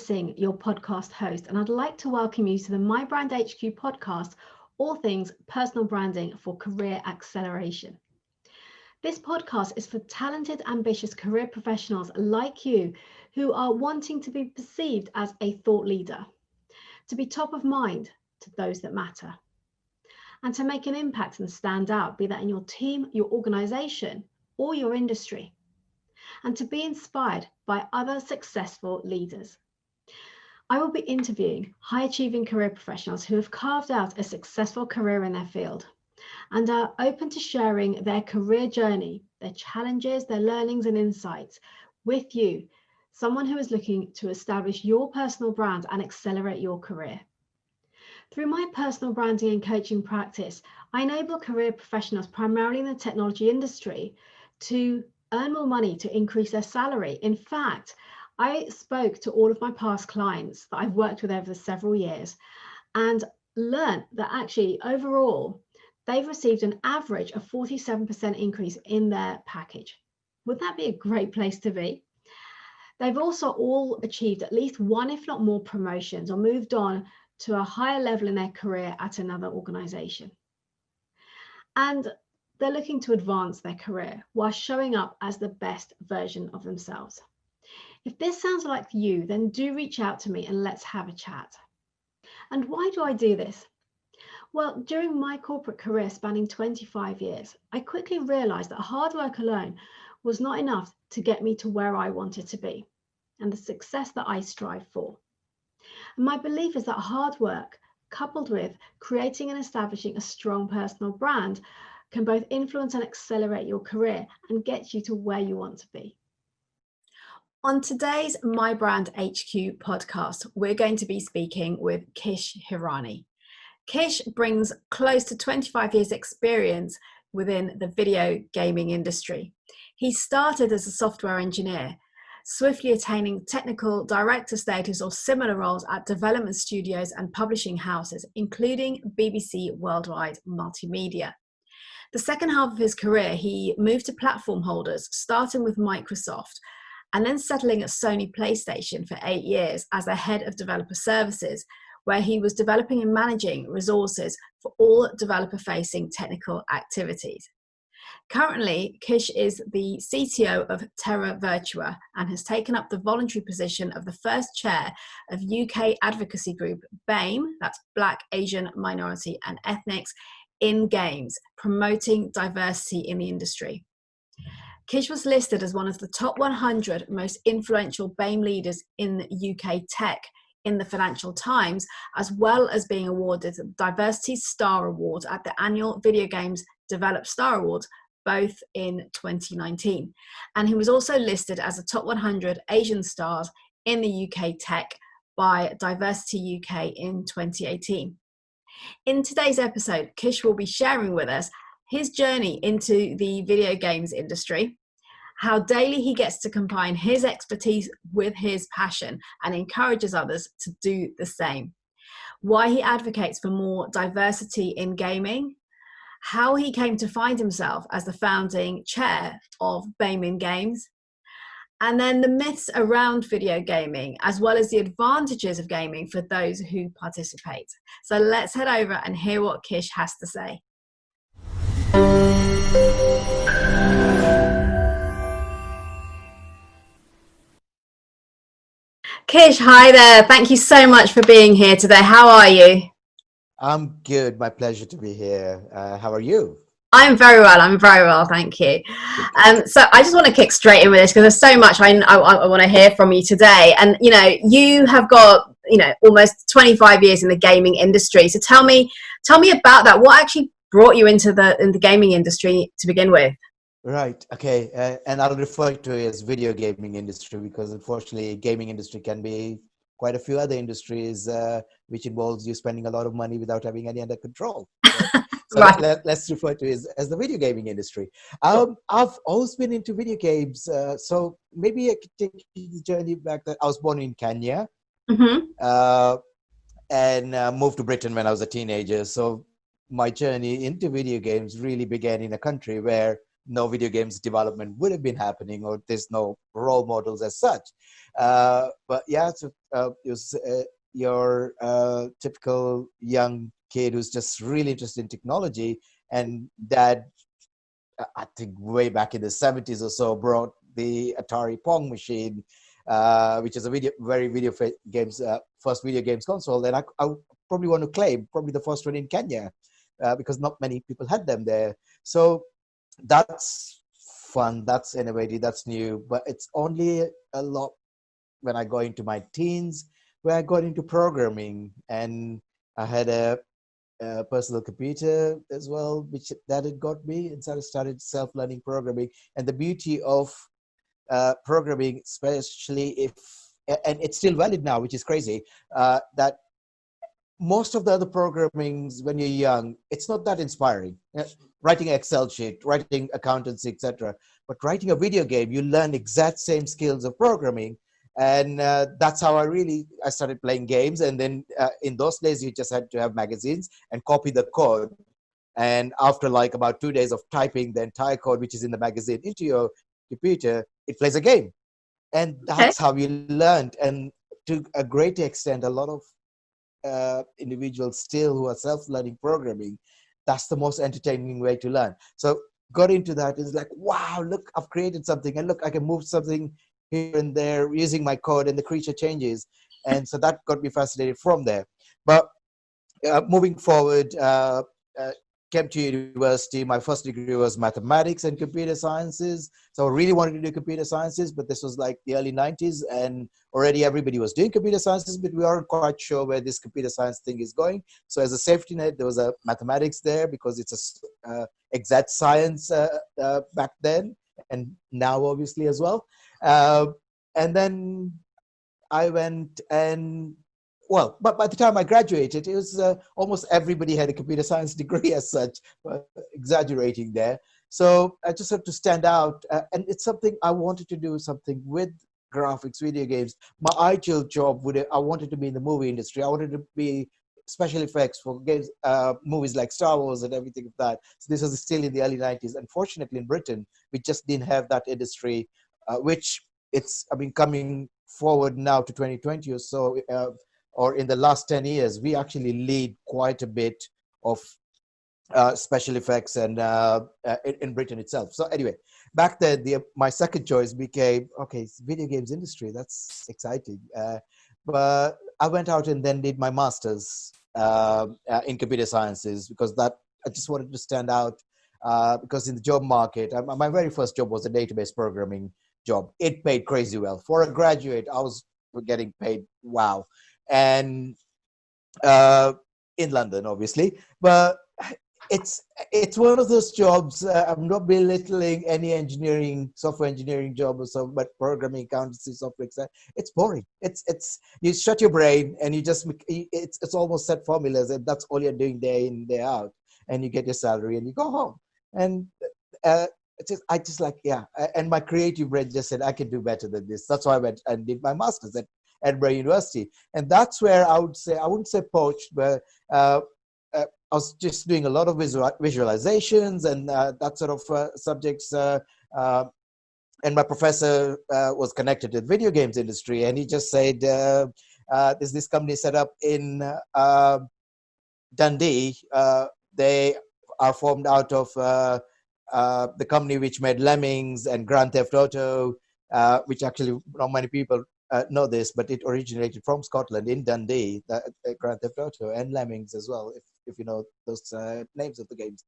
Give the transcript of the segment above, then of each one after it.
Singh, your podcast host, and I'd like to welcome you to the My Brand HQ podcast, all things personal branding for career acceleration. This podcast is for talented, ambitious career professionals like you who are wanting to be perceived as a thought leader, to be top of mind to those that matter, and to make an impact and stand out, be that in your team, your organization, or your industry, and to be inspired by other successful leaders. I will be interviewing high-achieving career professionals who have carved out a successful career in their field and are open to sharing their career journey, their challenges, their learnings and insights with you, someone who is looking to establish your personal brand and accelerate your career. Through my personal branding and coaching practice, I enable career professionals primarily in the technology industry to earn more money, to increase their salary. In fact, I spoke to all of my past clients that I've worked with over several years and learned that actually overall, they've received an average of 47% increase in their package. Would that be a great place to be? They've also all achieved at least one, if not more, promotions or moved on to a higher level in their career at another organization. And they're looking to advance their career while showing up as the best version of themselves. If this sounds like you, then do reach out to me and let's have a chat. And why do I do this? Well, during my corporate career spanning 25 years, I quickly realized that hard work alone was not enough to get me to where I wanted to be and the success that I strive for. And my belief is that hard work, coupled with creating and establishing a strong personal brand, can both influence and accelerate your career and get you to where you want to be. On today's My Brand HQ podcast, we're going to be speaking with Kish Hirani. Kish brings close to 25 years experience within the video gaming industry. He started as a software engineer, swiftly attaining technical director status or similar roles at development studios and publishing houses, including BBC Worldwide Multimedia. The second half of his career, he moved to platform holders, starting with Microsoft, and then settling at Sony PlayStation for 8 years as the head of developer services, where he was developing and managing resources for all developer-facing technical activities. Currently, Kish is the CTO of Terra Virtua and has taken up the voluntary position of the first chair of UK advocacy group BAME, that's Black, Asian, Minority and Ethnics, in games, promoting diversity in the industry. Kish was listed as one of the top 100 most influential BAME leaders in UK tech in the Financial Times, as well as being awarded the Diversity Star Award at the annual Video Games Develop Star Awards, both in 2019. And he was also listed as a top 100 Asian stars in the UK tech by Diversity UK in 2018. In today's episode, Kish will be sharing with us his journey into the video games industry, how daily he gets to combine his expertise with his passion and encourages others to do the same, why he advocates for more diversity in gaming, how he came to find himself as the founding chair of BAME in Games, and then the myths around video gaming, as well as the advantages of gaming for those who participate. So let's head over and hear what Kish has to say. Kish, hi there. Thank you so much for being here today. How are you? I'm good. My pleasure to be here. How are you? I'm very well, thank you. So I just want to kick straight in with this because there's so much I want to hear from you today. And, you know, you have got, almost 25 years in the gaming industry. So tell me about that. What actually brought you into the gaming industry to begin with? Right. Okay. And I'll refer to it as video gaming industry because unfortunately gaming industry can be quite a few other industries, which involves you spending a lot of money without having any under control. So right. Let's refer to it as the video gaming industry. I've always been into video games. So maybe I could take the journey back. That I was born in Kenya and moved to Britain when I was a teenager. So my journey into video games really began in a country where no video games development would have been happening, or there's no role models as such. But yeah, so it was your typical young kid who's just really interested in technology, and dad, I think way back in the 70s or so, brought the Atari Pong machine, which is a games first video games console. And I probably want to claim probably the first one in Kenya, because not many people had them there. So that's fun, that's innovative, that's new. But it's only a lot when I got into my teens, where I got into programming, and I had a personal computer as well, which that had got me, and so I started self-learning programming. And the beauty of programming, especially if, and it's still valid now, which is crazy, that most of the other programmings when you're young, it's not that inspiring. Writing an Excel sheet, writing accountancy, etc. But writing a video game, you learn exact same skills of programming. And that's how I started playing games. And then in those days, you just had to have magazines and copy the code. And after like about 2 days of typing the entire code, which is in the magazine, into your computer, it plays a game. And that's how you learned. And to a great extent, a lot of individuals still who are self-learning programming, that's the most entertaining way to learn. So got into that. It's like, wow, look, I've created something, and look, I can move something here and there using my code, and the creature changes. And so that got me fascinated from there. But moving forward, came to university. My first degree was mathematics and computer sciences. So I really wanted to do computer sciences, but this was like the early 90s, and already everybody was doing computer sciences, but we aren't quite sure where this computer science thing is going. So as a safety net, there was a mathematics there, because it's a exact science back then, and now obviously as well. And then I went and, well, but by the time I graduated, it was almost everybody had a computer science degree as such, exaggerating there. So I just had to stand out. And it's something I wanted to do, something with graphics, video games. My ideal job I wanted to be in the movie industry. I wanted to be special effects for games, movies like Star Wars and everything like that. So this was still in the early 90s. Unfortunately, in Britain, we just didn't have that industry, which coming forward now to 2020 or so, or in the last 10 years, we actually lead quite a bit of special effects and in Britain itself. So anyway, back then, my second choice became, okay, video games industry, that's exciting. But I went out and then did my master's in computer sciences, because I just wanted to stand out, because in the job market, my very first job was a database programming job. It paid crazy well. For a graduate, I was getting paid wow. And in London, obviously, but it's one of those jobs. I'm not belittling any software engineering job or so, but programming, accountancy, software, it's boring. It's you shut your brain and you just it's almost set formulas, and that's all you're doing day in, day out, and you get your salary and you go home. And I just like, yeah. And my creative brain just said, I can do better than this. That's why I went and did my master's at Edinburgh University. And that's where I wouldn't say poached, but I was just doing a lot of visualizations and that sort of subjects. And my professor was connected to the video games industry, and he just said, there's this company set up in Dundee. They are formed out of the company which made Lemmings and Grand Theft Auto, which actually not many people know this, but it originated from Scotland in Dundee, Grand Theft Auto and Lemmings as well, if you know those names of the games.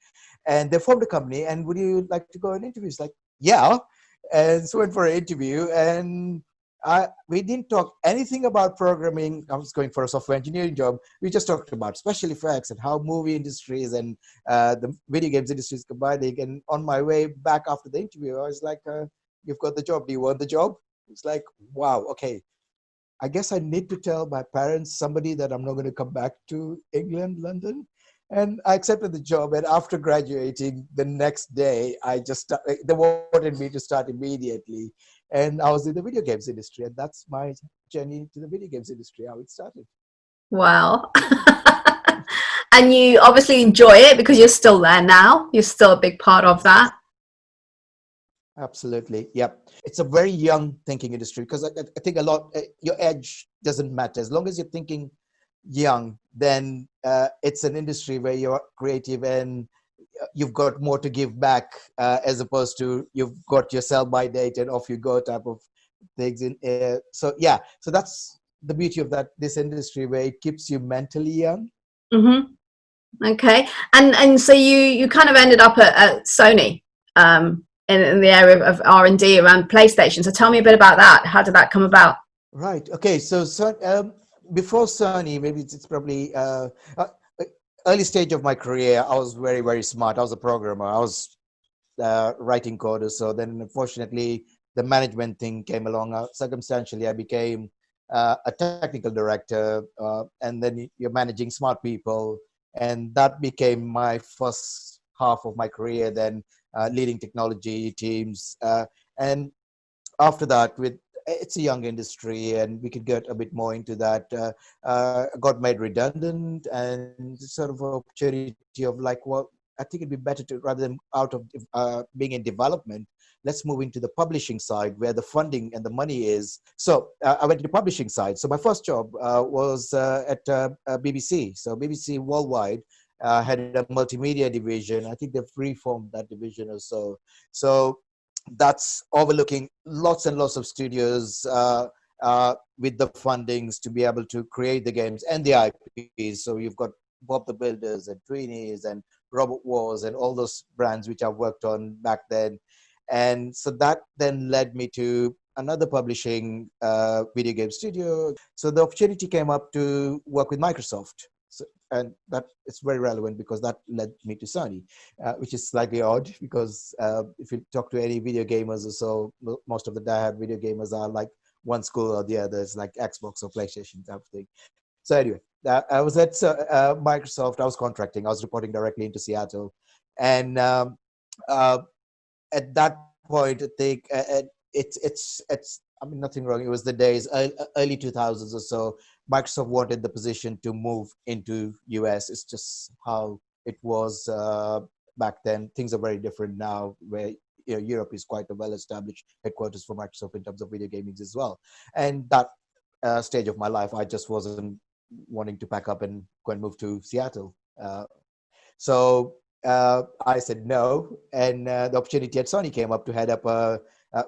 And they formed a company, and would you like to go and interview? It's like, yeah. And so went for an interview, and we didn't talk anything about programming. I was going for a software engineering job. We just talked about special effects and how movie industries and the video games industry is combining. And on my way back after the interview, I was like, you've got the job. Do you want the job? It's like, wow, okay. I guess I need to tell my parents, somebody, that I'm not going to come back to England, London. And I accepted the job. And after graduating the next day, they wanted me to start immediately. And I was in the video games industry. And that's my journey to the video games industry, how it started. Wow. And you obviously enjoy it because you're still there now. You're still a big part of that. Absolutely. Yep. It's a very young thinking industry because I think a lot, your edge doesn't matter. As long as you're thinking young, then it's an industry where you're creative and you've got more to give back as opposed to you've got your sell by date and off you go type of things. So, yeah, so that's the beauty of this industry where it keeps you mentally young. Mm-hmm. Okay, and so you kind of ended up at Sony in the area of R&D around PlayStation. So tell me a bit about that. How did that come about? Right. Okay. So before Sony, maybe it's probably early stage of my career. I was very, very smart. I was a programmer. I was writing code. So then, unfortunately, the management thing came along. Circumstantially, I became a technical director, and then you're managing smart people, and that became my first half of my career. Then leading technology teams, and after that, with it's a young industry, and we could get a bit more into that. Got made redundant, and sort of opportunity of like, well, I think it'd be better to rather than out of being in development, let's move into the publishing side where the funding and the money is. So I went to the publishing side. So my first job was at BBC. So BBC Worldwide had a multimedia division. I think they've reformed that division or so. So that's overlooking lots and lots of studios with the fundings to be able to create the games and the IPs. So you've got Bob the Builders and Tweenies and Robot Wars and all those brands which I worked on back then. And so that then led me to another publishing video game studio. So the opportunity came up to work with Microsoft. So, and that it's very relevant because that led me to Sony, which is slightly odd because if you talk to any video gamers or so, most of the diehard video gamers are like one school or the other. It's like Xbox or PlayStation type of thing. So anyway, I was at Microsoft. I was contracting. I was reporting directly into Seattle, and uh, at that point, I think it's. I mean, nothing wrong. It was the days early 2000s or so. Microsoft wanted the position to move into US. It's just how it was back then. Things are very different now, where Europe is quite a well-established headquarters for Microsoft in terms of video gaming as well. And that stage of my life, I just wasn't wanting to pack up and go and move to Seattle. So I said no, and the opportunity at Sony came up to head up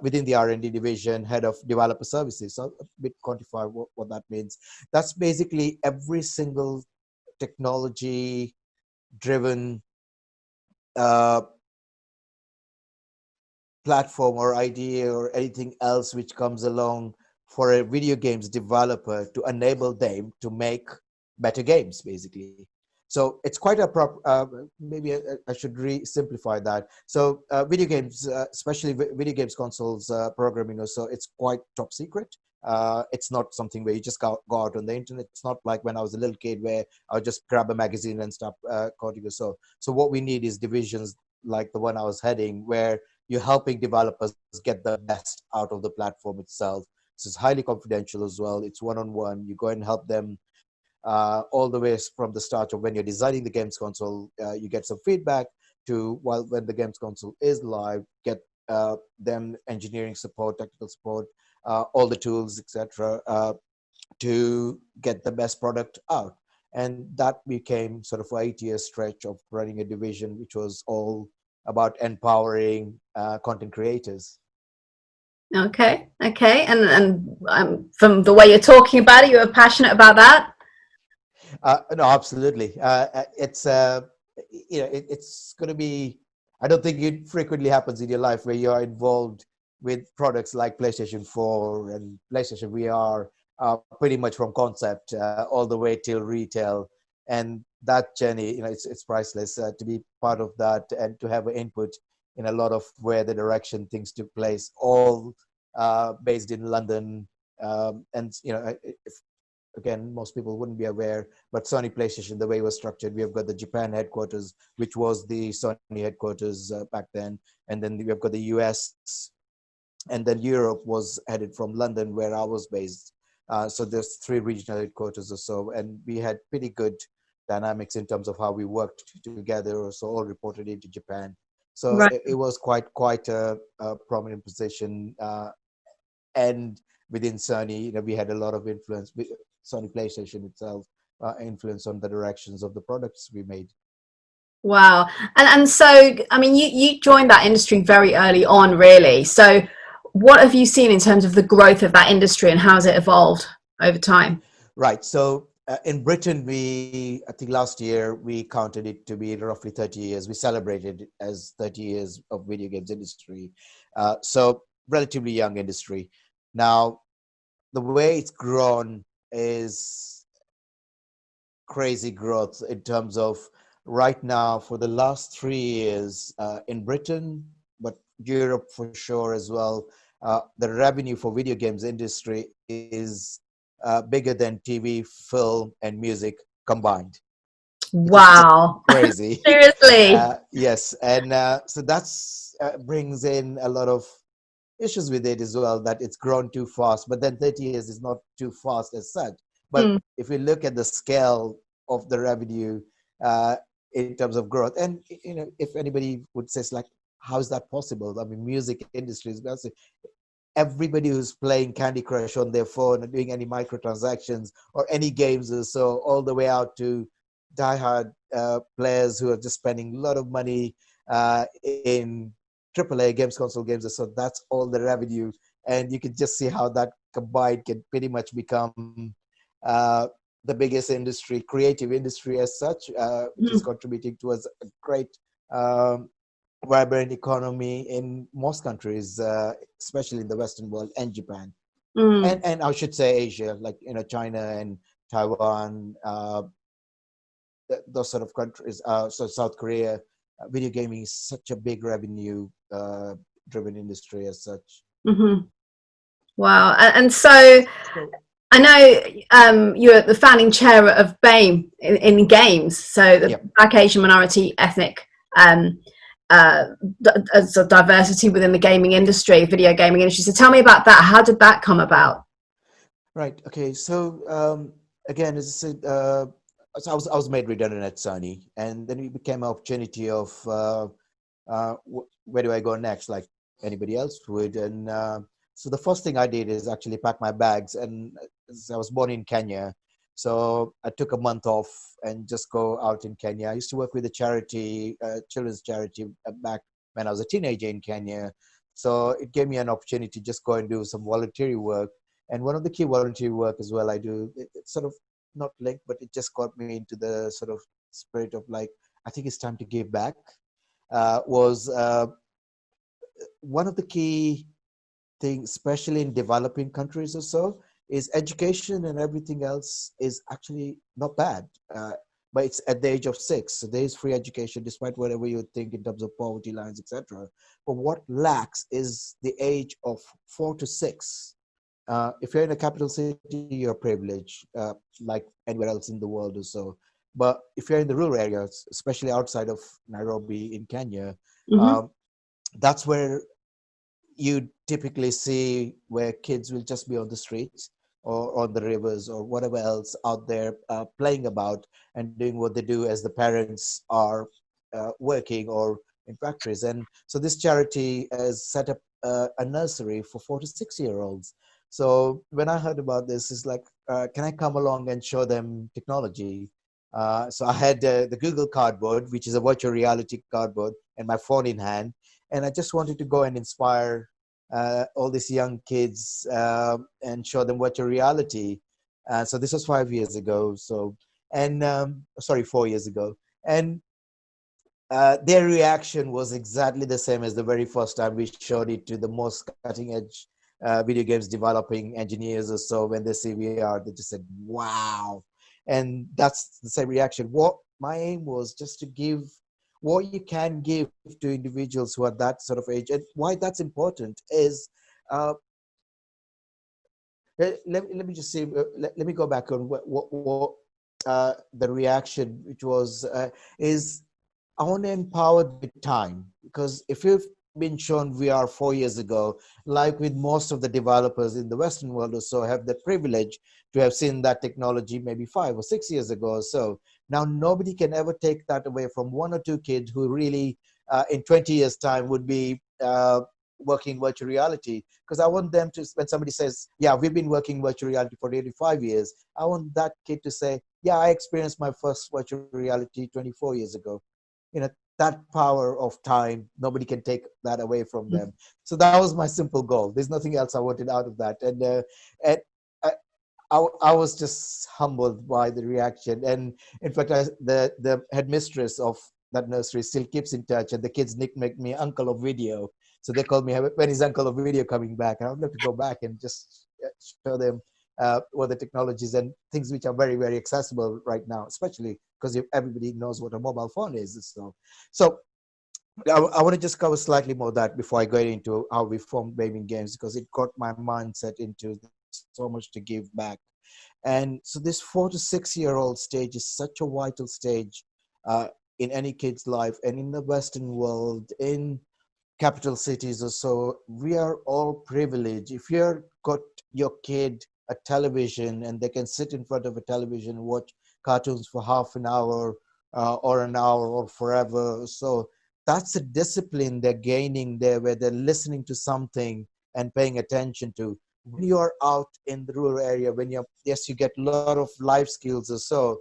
within the R&D division, head of developer services. So a bit quantify what that means. That's basically every single technology-driven platform or idea or anything else which comes along for a video games developer to enable them to make better games, basically. So it's quite a maybe I should simplify that. So video games, especially video games consoles programming or so, it's quite top secret. It's not something where you just go out on the internet. It's not like when I was a little kid where I would just grab a magazine and start coding or so. So what we need is divisions like the one I was heading, where you're helping developers get the best out of the platform itself. So it's highly confidential as well. It's one-on-one. You go and help them all the way from the start of when you're designing the games console. You get some feedback to when the games console is live, get them engineering support, technical support, all the tools, etc., to get the best product out. And that became sort of an 8-year stretch of running a division, which was all about empowering content creators. Okay, and from the way you're talking about it, you're passionate about that. No, absolutely. It's it's going to be. I don't think it frequently happens in your life where you are involved with products like PlayStation 4 and PlayStation VR, pretty much from concept all the way till retail. And that journey, it's priceless to be part of that and to have an input in a lot of where the direction things took place, all based in London. And if, again, most people wouldn't be aware, but Sony PlayStation, the way it was structured, we have got the Japan headquarters, which was the Sony headquarters back then, and then we have got the US, and then Europe was headed from London, where I was based. So there's 3 regional headquarters or so, and we had pretty good dynamics in terms of how we worked together, or so all reported into Japan. So Right. it was quite a prominent position. And within Sony, we had a lot of influence. Sony PlayStation itself influence on the directions of the products we made. Wow. And so, I mean, you joined that industry very early on, really. So what have you seen in terms of the growth of that industry and how has it evolved over time? Right. So in Britain, I think last year, we counted it to be roughly 30 years. We celebrated it as 30 years of video games industry. So relatively young industry. Now, the way it's grown is crazy growth in terms of right now for the last 3 years in Britain, but Europe for sure as well. The revenue for video games industry is bigger than TV, film, and music combined, which is just Wow. crazy. Seriously. Yes, and so that's brings in a lot of issues with it as well, that it's grown too fast. But then 30 years is not too fast as such. But Mm. if we look at the scale of the revenue uh, in terms of growth, and if anybody would say, like, how is that possible? I mean, music industry is massive. Everybody who's playing Candy Crush on their phone or doing any microtransactions or any games or so, all the way out to diehard players who are just spending a lot of money in AAA games, console games. So that's all the revenue. And you can just see how that combined can pretty much become the biggest industry, creative industry as such, which is contributing towards a great vibrant economy in most countries, especially in the Western world and Japan, Mm. and I should say Asia, like China and Taiwan, those sort of countries. So South Korea, video gaming is such a big revenue driven industry as such. Mm-hmm. Wow. And so So, I know you're the founding chair of BAME in games, so the yep. Black, Asian, Minority, Ethnic as a diversity within the gaming industry, video gaming industry. So tell me about that. How did that come about? Right. Okay. So again, as I said, so I was made redundant at Sony, and then it became an opportunity of where do I go next, like anybody else would. And so the first thing I did is actually pack my bags, and I was born in Kenya, so I took a month off and just go out in Kenya. I used to work with a charity, children's charity, back when I was a teenager in Kenya. So it gave me an opportunity to just go and do some voluntary work. And one of the key voluntary work as well I do, it's sort of not linked, but it just got me into the sort of spirit of, like, I think it's time to give back. Was one of the key things, especially in developing countries or so, is education, and everything else is actually not bad. But it's at the age of 6. So there is free education, despite whatever you think in terms of poverty lines, etc. But what lacks is the age of 4 to 6. If you're in a capital city, you're privileged, like anywhere else in the world or so. But if you're in the rural areas, especially outside of Nairobi in Kenya, Mm-hmm. that's where you typically see where kids will just be on the streets or on the rivers or whatever else out there playing about and doing what they do as the parents are working or in factories. And so this charity has set up a nursery for 4 to 6-year-olds. So when I heard about this, it's like, can I come along and show them technology? So I had the Google Cardboard, which is a virtual reality cardboard, and my phone in hand. And I just wanted to go and inspire all these young kids and show them virtual reality. So this was 5 years ago. So, and sorry, 4 years ago. And their reaction was exactly the same as the very first time we showed it to the most cutting edge video games developing engineers or so. When they see VR, they just said, wow. And that's the same reaction. What my aim was just to give what you can give to individuals who are that sort of age. And why that's important is, let me just say, let me go back on what the reaction, which was, is I want to empower the time, because if you've been shown VR 4 years ago, like with most of the developers in the Western world or so, have the privilege to have seen that technology maybe 5 or 6 years ago or so, Now, nobody can ever take that away from one or two kids who really, in 20 years' time, would be working virtual reality. Because I want them to, when somebody says, yeah, we've been working virtual reality for 85 years, I want that kid to say, yeah, I experienced my first virtual reality 24 years ago. You know, that power of time, nobody can take that away from them. So that was my simple goal. There's nothing else I wanted out of that. And I, I was just humbled by the reaction. And in fact, the headmistress of that nursery still keeps in touch, and the kids nickname me Uncle of Video. So they call me, when is Uncle of Video coming back? And I would love to go back and just show them what the technologies and things which are very, very accessible right now, especially because everybody knows what a mobile phone is. So I want to just cover slightly more of that before I go into how we formed BAME Games, because it got my mindset into so much to give back. And so this 4 to 6 year old stage is such a vital stage in any kid's life, and in the Western world, in capital cities or so, we are all privileged. If you've got your kid a television and they can sit in front of a television and watch cartoons for half an hour or an hour or forever, so that's a discipline they're gaining there, where they're listening to something and paying attention to. When you're out in the rural area, when you get a lot of life skills or so,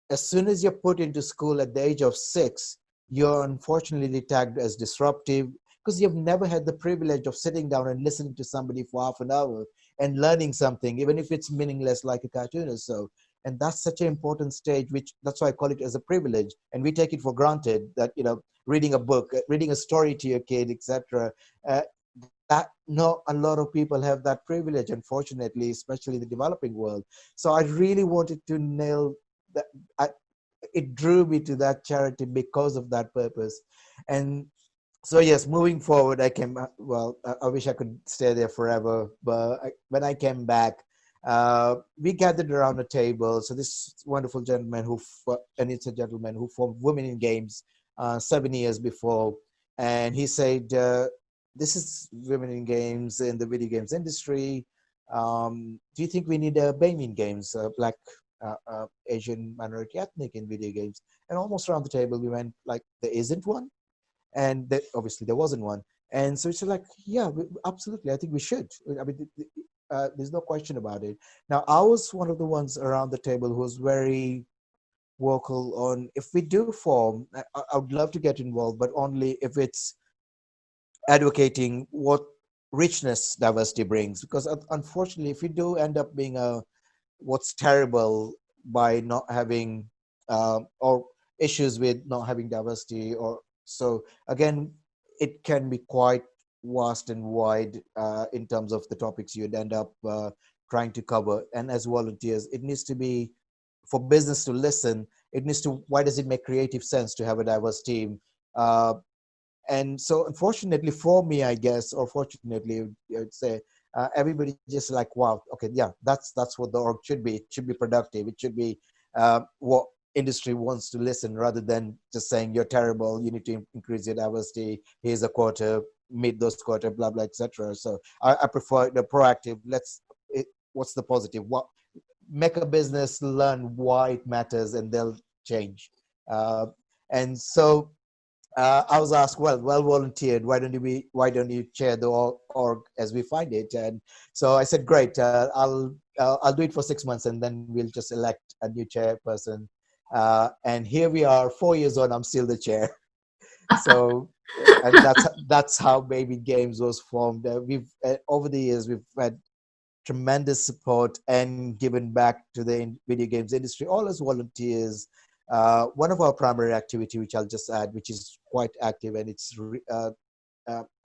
as soon as you're put into school at the age of 6, you're unfortunately tagged as disruptive, because you've never had the privilege of sitting down and listening to somebody for half an hour and learning something, even if it's meaningless like a cartoon or so. And that's such an important stage, which that's why I call it as a privilege. And we take it for granted that, reading a book, reading a story to your kid, etc. That not a lot of people have that privilege, unfortunately, especially in the developing world. So I really wanted to nail that. It drew me to that charity because of that purpose. And so yes, moving forward, I wish I could stay there forever, but when I came back, we gathered around a table. So this wonderful gentleman and it's a gentleman who formed Women in Games 7 years before, and he said, this is Women in Games in the video games industry. Do you think we need a BAME in games, Black, Asian, minority, ethnic in video games? And almost around the table, we went like, there isn't one? And obviously there wasn't one. And so it's like, yeah, absolutely, I think we should. I mean, there's no question about it. Now, I was one of the ones around the table who was very vocal on, if we do form, I would love to get involved, but only if it's advocating what richness diversity brings. Because unfortunately, if we do end up being what's terrible by not having or issues with not having diversity, or so again, it can be quite vast and wide in terms of the topics you'd end up trying to cover. And as volunteers, it needs to be, for business to listen, it needs to, why does it make creative sense to have a diverse team? And so unfortunately for me, I guess, or fortunately, I'd say, everybody just like, wow, okay, yeah, that's what the org should be. It should be productive. It should be what industry wants to listen, rather than just saying, you're terrible, you need to increase your diversity, here's a quota, meet those quota, blah, blah, etc. So I prefer the proactive, what's the positive? Make a business learn why it matters, and they'll change. And so I was asked, well volunteered, why don't you chair the org as we find it? And so I said, great, I'll do it for 6 months, and then we'll just elect a new chairperson. And here we are, 4 years on, I'm still the chair. So, and that's how BAME Games was formed. We've over the years, we've had tremendous support and given back to the video games industry, all as volunteers. One of our primary activity, which I'll just add, which is quite active, and it's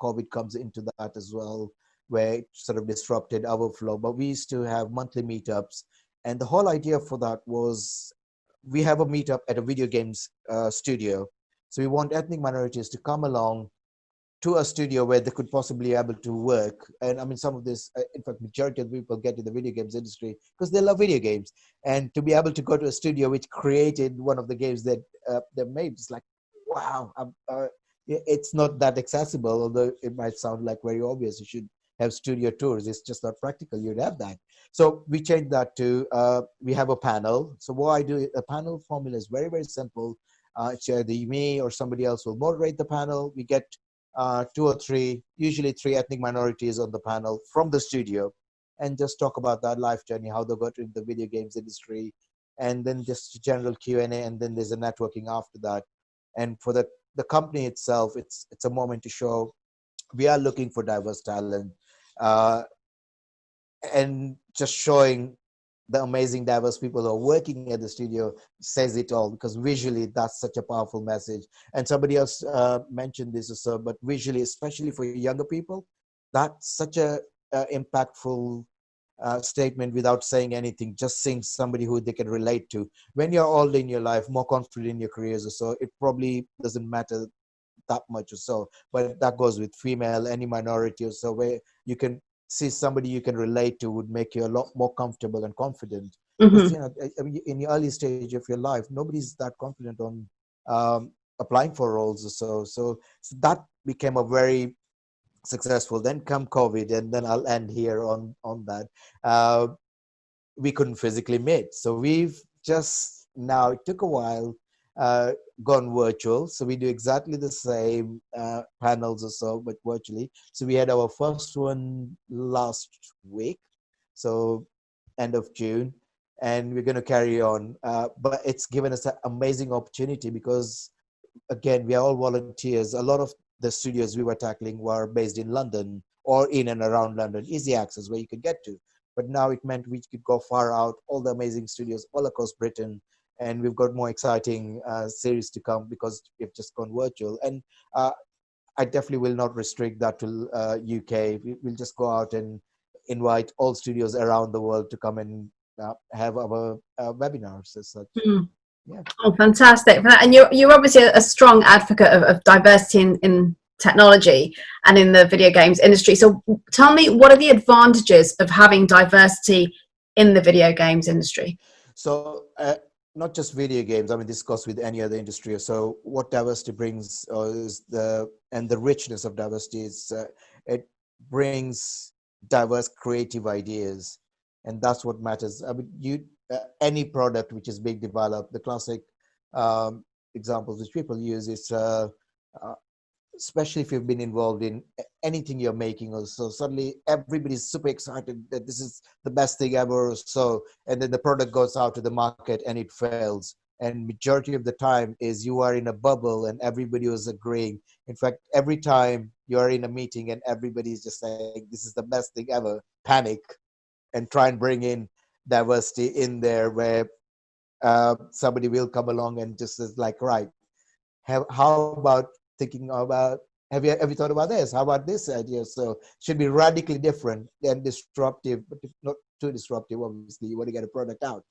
COVID comes into that as well, where it sort of disrupted our flow. But we used to have monthly meetups, and the whole idea for that was, we have a meetup at a video games studio. So we want ethnic minorities to come along to a studio where they could possibly be able to work. And I mean, some of this, in fact, majority of people get in the video games industry because they love video games. And to be able to go to a studio which created one of the games that they made, it's like, wow, it's not that accessible, although it might sound like very obvious. You should have studio tours. It's just not practical. You'd have that. So we changed that to, we have a panel. So what I do, a panel formula is very, very simple. It's either me or somebody else will moderate the panel. We get 2 or 3, usually 3 ethnic minorities on the panel from the studio, and just talk about that life journey, how they got into the video games industry, and then just general Q&A, and then there's a networking after that. And for the company itself, it's a moment to show we are looking for diverse talent, and just showing the amazing diverse people who are working at the studio says it all, because visually that's such a powerful message. And somebody else mentioned this also, but visually, especially for younger people, that's such a impactful statement without saying anything, just seeing somebody who they can relate to. When you're older in your life, more confident in your careers or so, it probably doesn't matter that much or so, but that goes with female, any minority or so, where you can see somebody you can relate to would make you a lot more comfortable and confident. Because I mean, in the early stage of your life, nobody's that confident on applying for roles or so. So that became a very successful. Then come COVID, and then I'll end here on that. We couldn't physically meet, so we've just now, it took a while, gone virtual. So we do exactly the same panels or so, but virtually. So we had our first one last week, so end of June, and we're going to carry on. But it's given us an amazing opportunity because, again, we are all volunteers. A lot of the studios we were tackling were based in London or in and around London, easy access where you could get to. But now it meant we could go far out, all the amazing studios all across Britain. And we've got more exciting series to come because we've just gone virtual. And I definitely will not restrict that to UK. We'll just go out and invite all studios around the world to come and have our webinars as such. Yeah. Oh, fantastic. And you're obviously a strong advocate of diversity in technology and in the video games industry. So tell me, what are the advantages of having diversity in the video games industry? So not just video games, I mean, this goes with any other industry. So what diversity brings is the richness of diversity is it brings diverse creative ideas, and that's what matters. I mean, any product which is being developed, the classic examples which people use is especially if you've been involved in anything you're making, or so suddenly everybody's super excited that this is the best thing ever or so, and then the product goes out to the market and it fails. And majority of the time is you are in a bubble and everybody was agreeing. In fact, every time you're in a meeting and everybody's just saying this is the best thing ever, panic and try and bring in diversity in there, where somebody will come along and just is like, right, how about thinking about, have you thought about this? How about this idea? So should be radically different and disruptive, but not too disruptive. Obviously, you want to get a product out,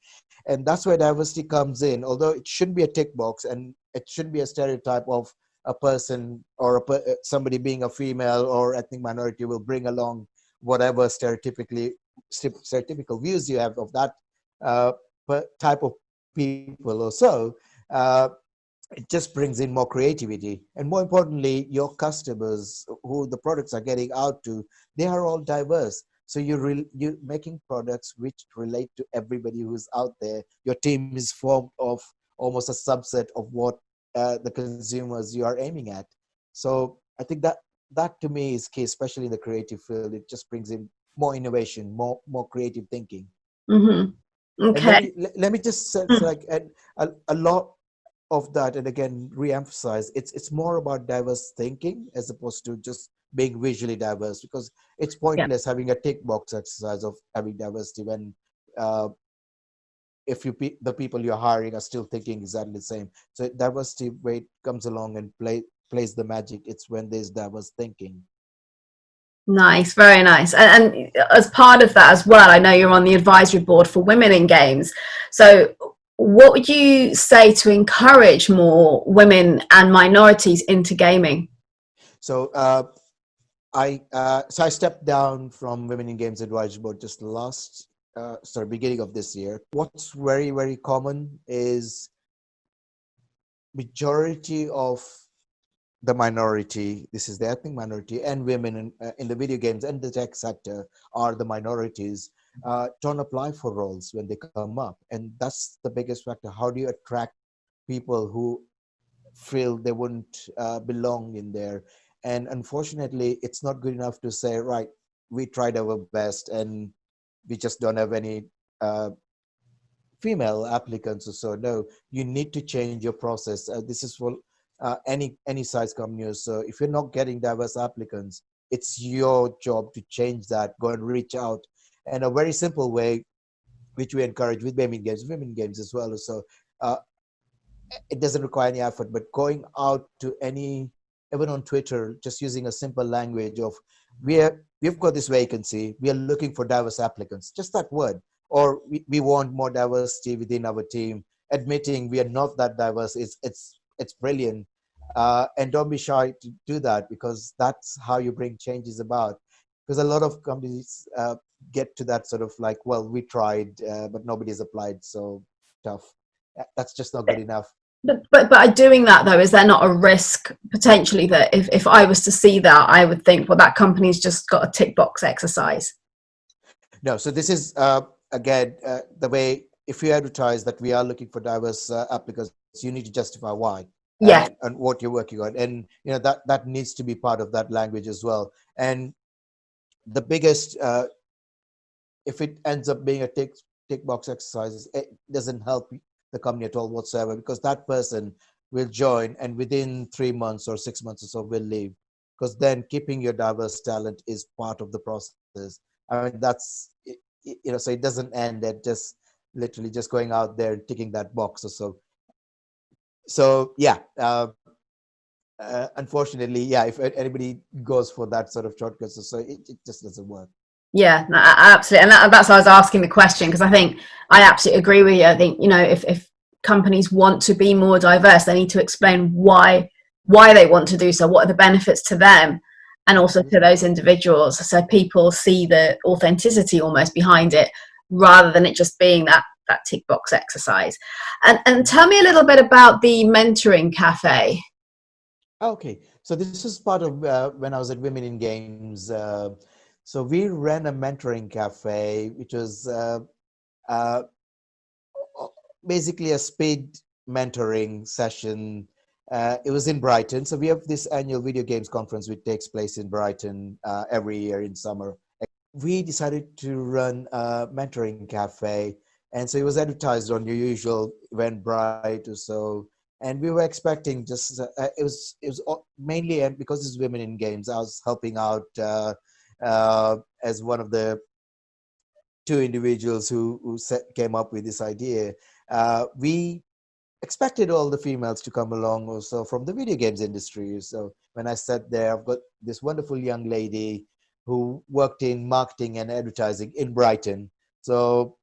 and that's where diversity comes in. Although it shouldn't be a tick box, and it shouldn't be a stereotype of a person or somebody being a female or ethnic minority will bring along whatever stereotypical views you have of that type of people or so. It just brings in more creativity, and more importantly, your customers who the products are getting out to, they are all diverse. So you're making products which relate to everybody who's out there. Your team is formed of almost a subset of what the consumers you are aiming at. So I think that to me is key, especially in the creative field. It just brings in more innovation, more creative thinking. Mm-hmm. Okay. And let me just say, like a lot of that, and again re-emphasize, it's more about diverse thinking as opposed to just being visually diverse, because it's pointless having a tick box exercise of having diversity when if the people you're hiring are still thinking exactly the same. So diversity, where it comes along and plays the magic, it's when there's diverse thinking. Nice, very nice. And as part of that as well, I know you're on the advisory board for women in games. So what would you say to encourage more women and minorities into gaming? So I stepped down from Women in Games Advisory Board just beginning of this year. What's very, very common is majority of the minority, this is the ethnic minority, and women in the video games and the tech sector are the minorities, don't apply for roles when they come up. And that's the biggest factor. How do you attract people who feel they wouldn't belong in there? And unfortunately, it's not good enough to say, right, we tried our best and we just don't have any female applicants or so. No, you need to change your process. This is for any size company. So if you're not getting diverse applicants, it's your job to change that. Go and reach out. And a very simple way, which we encourage with women games as well. So uh, it doesn't require any effort, but going out to any, even on Twitter, just using a simple language of, we've got this vacancy, we are looking for diverse applicants, just that word. Or we want more diversity within our team. Admitting we are not that diverse, it's brilliant. And don't be shy to do that, because that's how you bring changes about. Because a lot of companies get to that sort of like, well, we tried, but nobody's applied, so tough. That's just not good enough. But by doing that though, is there not a risk potentially that if I was to see that, I would think, well, that company's just got a tick box exercise? No, so this is again the way, if you advertise that we are looking for diverse applicants, you need to justify why. Yeah. And what you're working on, and that needs to be part of that language as well. And the biggest, if it ends up being a tick box exercise, it doesn't help the company at all whatsoever, because that person will join and within 3 months or 6 months or so will leave. Because then keeping your diverse talent is part of the process. I mean, that's, so it doesn't end at just literally just going out there and ticking that box or so. So yeah, unfortunately, yeah, if anybody goes for that sort of shortcuts or so, it just doesn't work. Yeah, no, absolutely. And that's why I was asking the question, because I think I absolutely agree with you. I think, if companies want to be more diverse, they need to explain why they want to do so, what are the benefits to them and also to those individuals, so people see the authenticity almost behind it, rather than it just being that tick box exercise. And tell me a little bit about the mentoring cafe. Okay, so this is part of when I was at Women in Games. So we ran a mentoring cafe, which was uh, basically a speed mentoring session. It was in Brighton. So we have this annual video games conference which takes place in Brighton every year in summer. We decided to run a mentoring cafe. And so it was advertised on your usual Eventbrite or so. And we were expecting just, it was mainly, and because it's Women in Games, I was helping out as one of the two individuals who came up with this idea. We expected all the females to come along also from the video games industry. So when I sat there, I've got this wonderful young lady who worked in marketing and advertising in Brighton. So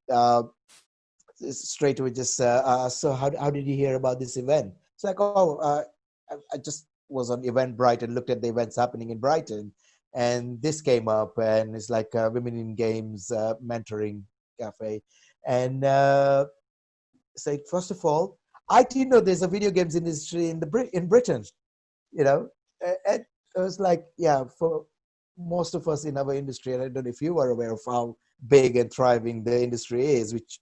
straight away just so how did you hear about this event? It's like, I just was on Eventbrite and looked at the events happening in Brighton, and this came up, and it's like Women in Games mentoring cafe. And say, first of all, I didn't know there's a video games industry in Britain, and it was like, yeah, for most of us in our industry, and I don't know if you are aware of how big and thriving the industry is, which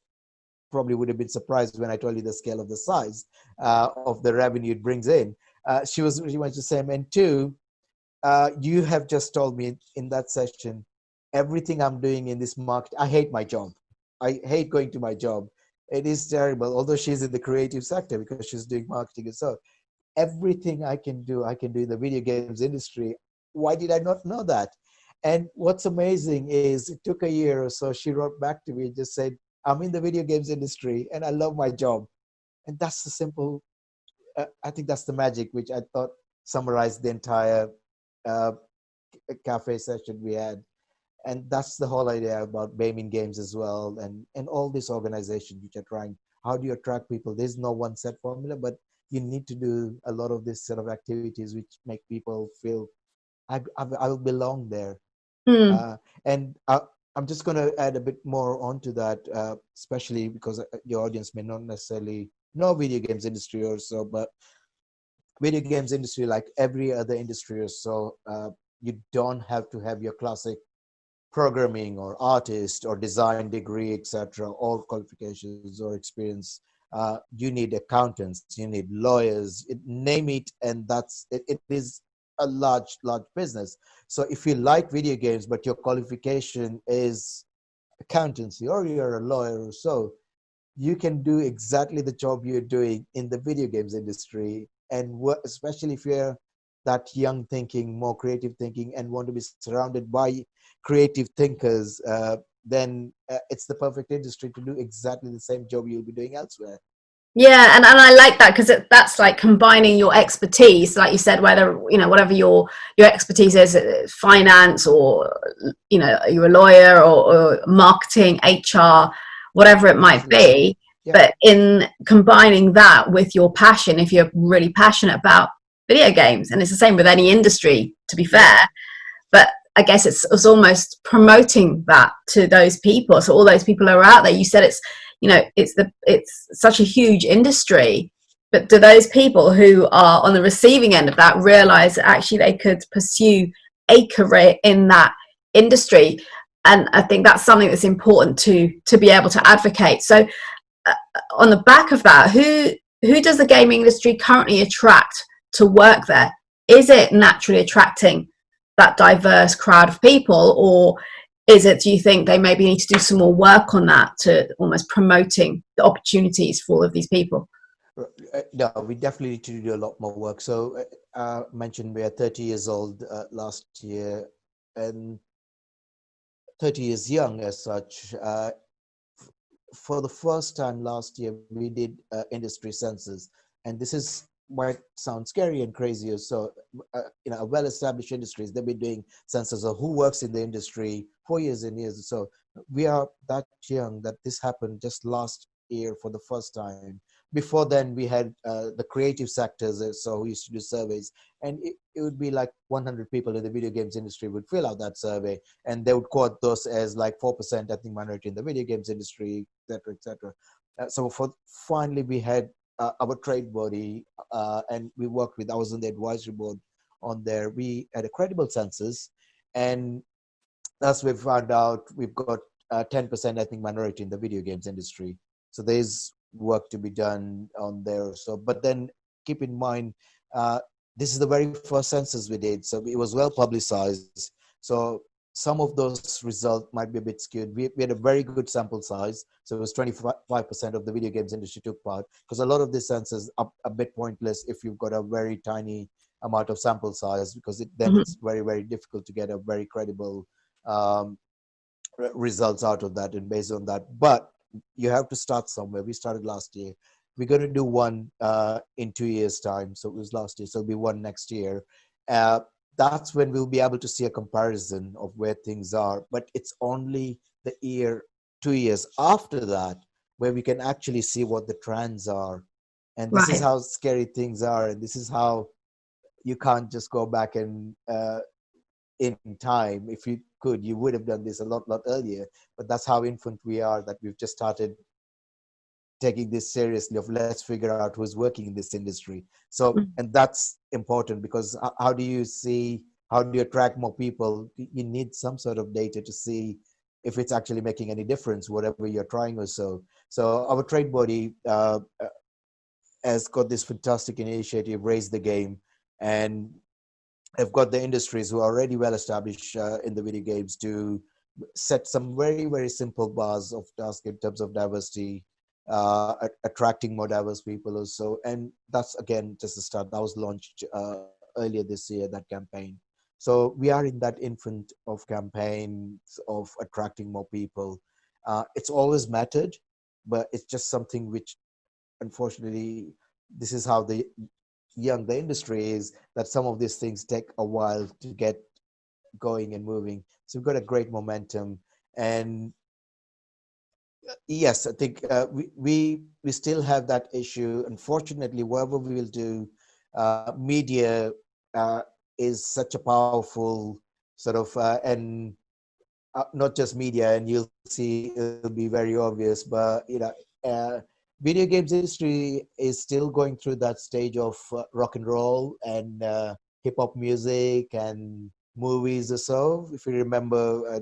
probably would have been surprised when I told you the scale of the size of the revenue it brings in. She was pretty much the same. And two, you have just told me in that session, everything I'm doing in this market, I hate my job. I hate going to my job. It is terrible, although she's in the creative sector because she's doing marketing and so. Everything I can do in the video games industry. Why did I not know that? And what's amazing is it took a year or so, she wrote back to me and just said, I'm in the video games industry and I love my job. And that's the simple, I think that's the magic, which I thought summarized the entire uh, cafe session we had. And that's the whole idea about BAME in Games as well. And all these organizations which are trying, how do you attract people? There's no one set formula, but you need to do a lot of this sort of activities which make people feel I will belong there. And I'm just going to add a bit more onto that, especially because your audience may not necessarily know video games industry or so, but video games industry, like every other industry or so, you don't have to have your classic programming or artist or design degree, etc., or qualifications or experience. You need accountants, you need lawyers, name it, and that's it. It is a large business. So if you like video games, but your qualification is accountancy or you're a lawyer or so, you can do exactly the job you're doing in the video games industry. And especially if you're that young thinking, more creative thinking, and want to be surrounded by creative thinkers, then it's the perfect industry to do exactly the same job you'll be doing elsewhere. Yeah, and I like that because that's like combining your expertise, like you said, whether, you know, whatever your expertise is, finance, or, you know, you're a lawyer, or marketing, HR, whatever it might be. Yeah. But in combining that with your passion, if you're really passionate about video games, and it's the same with any industry, to be fair, but I guess it's almost promoting that to those people. So all those people who are out there, you said it's, you know, it's such a huge industry, but do those people who are on the receiving end of that realize that actually they could pursue a career in that industry? And I think that's something that's important to be able to advocate. So on the back of that, who does the gaming industry currently attract to work there? Is it naturally attracting that diverse crowd of people, or is it, do you think they maybe need to do some more work on that, to almost promoting the opportunities for all of these people? No, we definitely need to do a lot more work. So mentioned we are 30 years old last year, and 30 years young as such. For the first time last year, we did industry census, and this is might sound scary and crazy. So, you know, well-established industries, they've been doing census of who works in the industry for years and years. So we are that young that this happened just last year for the first time. Before then, we had the creative sectors, so we used to do surveys, and it would be like 100 people in the video games industry would fill out that survey, and they would quote those as like 4% ethnic minority in the video games industry, etc., etc. So finally, we had our trade body, and we worked with, I was on the advisory board on there. We had a credible census, and that's we found out we've got 10% ethnic minority in the video games industry. So there's work to be done on there. So, but then keep in mind, this is the very first census we did, so it was well publicized. So some of those results might be a bit skewed. We had a very good sample size, so it was 25% of the video games industry took part, because a lot of this census are a bit pointless if you've got a very tiny amount of sample size, because then it's very, very difficult to get a very credible results out of that and based on that. But you have to start somewhere. We started last year. We're going to do one in 2 years' time. So it was last year, so it'll be one next year. That's when we'll be able to see a comparison of where things are. But it's only the year, 2 years after that, where we can actually see what the trends are. And this is how scary things are. And this is how you can't just go back and in time. If you could, you would have done this a lot earlier. But that's how infant we are, that we've just started taking this seriously of let's figure out who's working in this industry. So, and that's important, because how do you attract more people? You need some sort of data to see if it's actually making any difference, whatever you're trying or so. So our trade body has got this fantastic initiative, Raise the Game, and have got the industries who are already well established in the video games to set some very, very simple bars of task in terms of diversity, attracting more diverse people also. And that's, again, just the start. That was launched earlier this year, that campaign. So we are in that infant of campaigns of attracting more people. It's always mattered, but it's just something which, unfortunately, this is how the industry is, that some of these things take a while to get going and moving. So we've got a great momentum. And yes, I think we still have that issue. Unfortunately, whatever we will do, media is such a powerful sort of, and not just media, and you'll see it'll be very obvious, but video games industry is still going through that stage of rock and roll and hip hop music and movies or so. If you remember,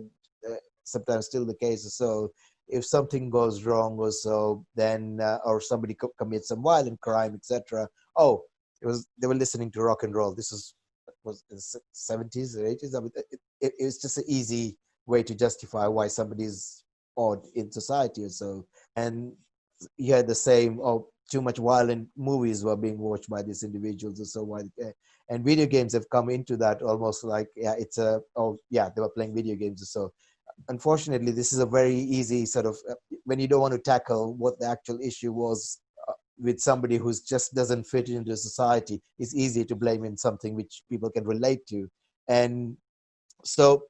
sometimes still the case or so. If something goes wrong or so, then or somebody commits some violent crime, etc. Oh, they were listening to rock and roll. This was in the 70s or 80s. I mean, it's just an easy way to justify why somebody's odd in society or so. And you had the same, oh, too much violent movies were being watched by these individuals or so. And video games have come into that almost like, yeah, it's a, oh, yeah, they were playing video games or so. Unfortunately, this is a very easy sort of, when you don't want to tackle what the actual issue was with somebody who just doesn't fit into society, it's easy to blame in something which people can relate to. And so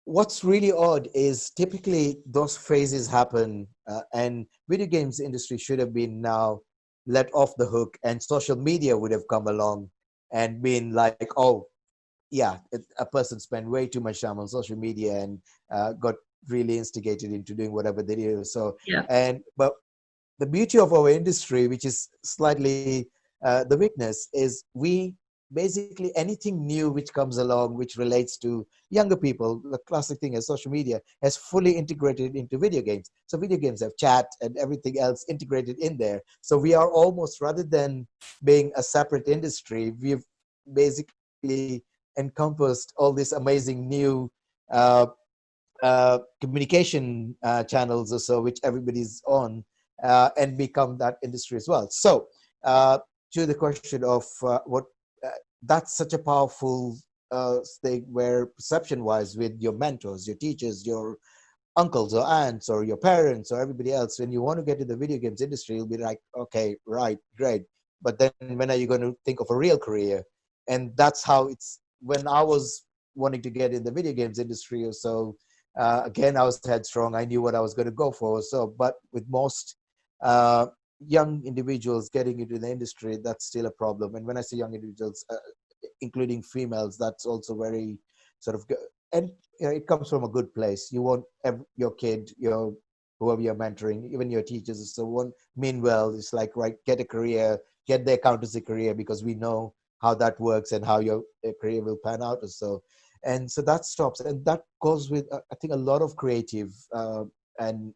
what's really odd is typically those phases happen and video games industry should have been now let off the hook, and social media would have come along and been like, oh, yeah, a person spent way too much time on social media and got really instigated into doing whatever they do. So, yeah. But the beauty of our industry, which is slightly the weakness, is we basically anything new which comes along, which relates to younger people, the classic thing is social media has fully integrated into video games. So video games have chat and everything else integrated in there. So we are almost, rather than being a separate industry, we've basically encompassed all these amazing new communication channels or so, which everybody's on, and become that industry as well. So to the question of what that's such a powerful thing where perception-wise with your mentors, your teachers, your uncles or aunts or your parents or everybody else, when you want to get to the video games industry, you'll be like, okay, right, great. But then when are you going to think of a real career? And that's how it's, when I was wanting to get in the video games industry or so, again, I was headstrong. I knew what I was going to go for. So, but with most young individuals getting into the industry, that's still a problem. And when I say young individuals, including females, that's also very sort of good. And you know, it comes from a good place. You want your kid, whoever you're mentoring, even your teachers, so want mean well. It's like, right, get a career, get the accountancy career, because we know how that works and how your career will pan out or so. And so that stops, and that goes with I think a lot of creative and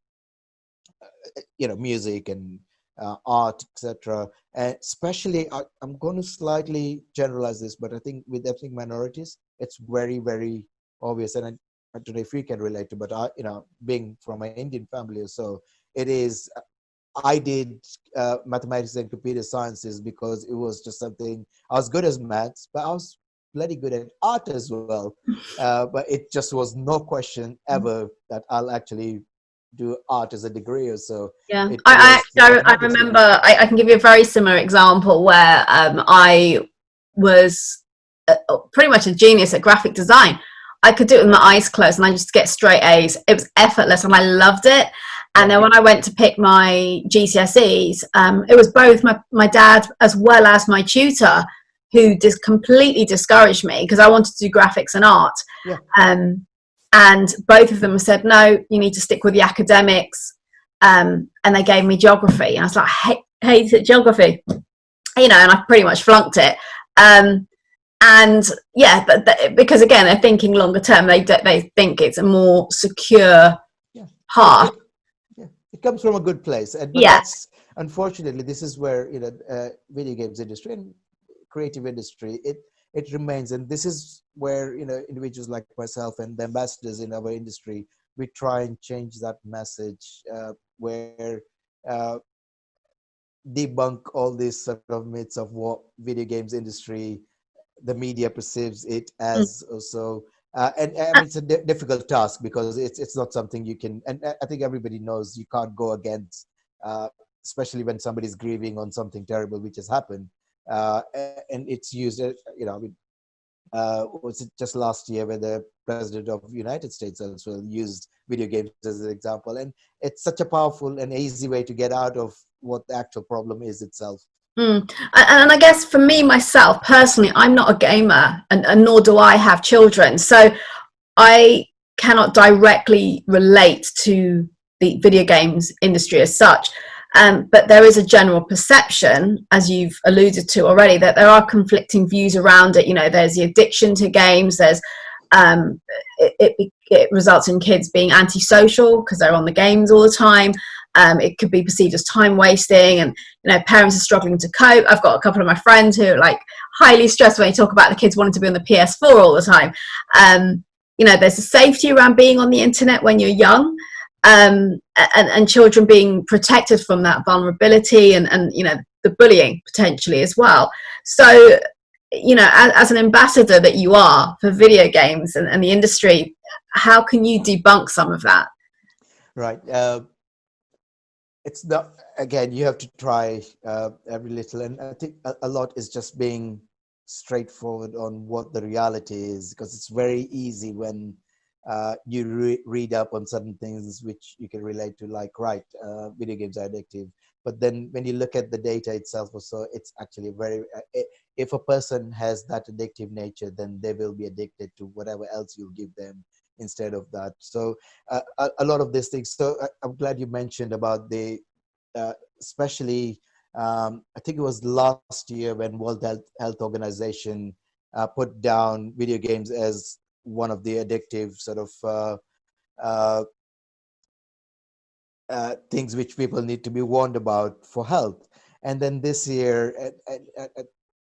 music and art, etc. And especially, I'm going to slightly generalize this, but I think with ethnic minorities, it's very, very obvious. And I don't know if you can relate to, but being from an Indian family or so, it is. I did mathematics and computer sciences because it was just something. I was good as maths, but I was bloody good at art as well. But it just was no question ever that I'll actually do art as a degree or so. Yeah, I remember, I can give you a very similar example where I was pretty much a genius at graphic design. I could do it with my eyes closed and I just get straight A's. It was effortless and I loved it. And then when I went to pick my GCSEs, it was both my dad as well as my tutor who just completely discouraged me because I wanted to do graphics and art. Yeah. And both of them said, no, you need to stick with the academics. And they gave me geography. And I was like, I hated geography, and I pretty much flunked it. And yeah, because again, they're thinking longer term. They think it's a more secure path. It comes from a good place. But that's, unfortunately, this is where, video games industry and creative industry, it remains. And this is where, individuals like myself and the ambassadors in our industry, we try and change that message where debunk all these sort of myths of what video games industry, the media perceives it as also. And I mean, it's a difficult task because it's not something you can, and I think everybody knows you can't go against, especially when somebody's grieving on something terrible which has happened. And it's used, was it just last year where the president of the United States also used video games as an example. And it's such a powerful and easy way to get out of what the actual problem is itself. And I guess for me, myself, personally, I'm not a gamer and nor do I have children. So I cannot directly relate to the video games industry as such. But there is a general perception, as you've alluded to already, that there are conflicting views around it. You know, there's the addiction to games. There's it results in kids being antisocial because they're on the games all the time. It could be perceived as time wasting, and you know, parents are struggling to cope. I've got a couple of my friends who are like highly stressed when they talk about the kids wanting to be on the PS4 all the time. You know, there's a safety around being on the internet when you're young, and children being protected from that vulnerability and you know, the bullying potentially as well. So, you know, as an ambassador that you are for video games and the industry, how can you debunk some of that? Right. It's not, again, you have to try every little, and I think a lot is just being straightforward on what the reality is, because it's very easy when you read up on certain things which you can relate to, like, right, video games are addictive. But then when you look at the data itself also, it's actually very, if a person has that addictive nature, then they will be addicted to whatever else you give them instead of that. So a lot of these things. So I'm glad you mentioned about the, especially, I think it was last year when World Health Organization put down video games as one of the addictive sort of things which people need to be warned about for health. And then this year,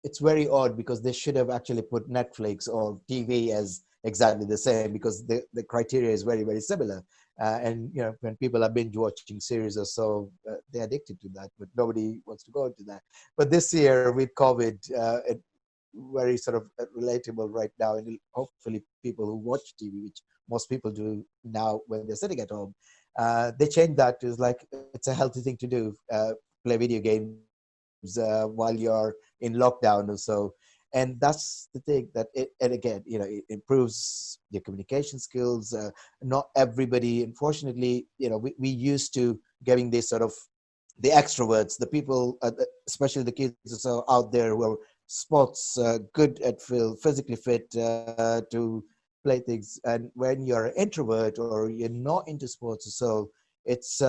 it's very odd because they should have actually put Netflix or TV as exactly the same, because the criteria is very, very similar. And you know, when people are binge watching series or so, they're addicted to that, but nobody wants to go into that. But this year with COVID, it very sort of relatable right now, and hopefully people who watch TV, which most people do now when they're sitting at home, they change that to like, it's a healthy thing to do, play video games while you're in lockdown or so. And that's the thing that and again, you know, it improves your communication skills. Not everybody, unfortunately, you know, we used to getting this sort of the extroverts, the people, especially the kids so out there who are sports good at physically fit to play things. And when you're an introvert or you're not into sports, so it's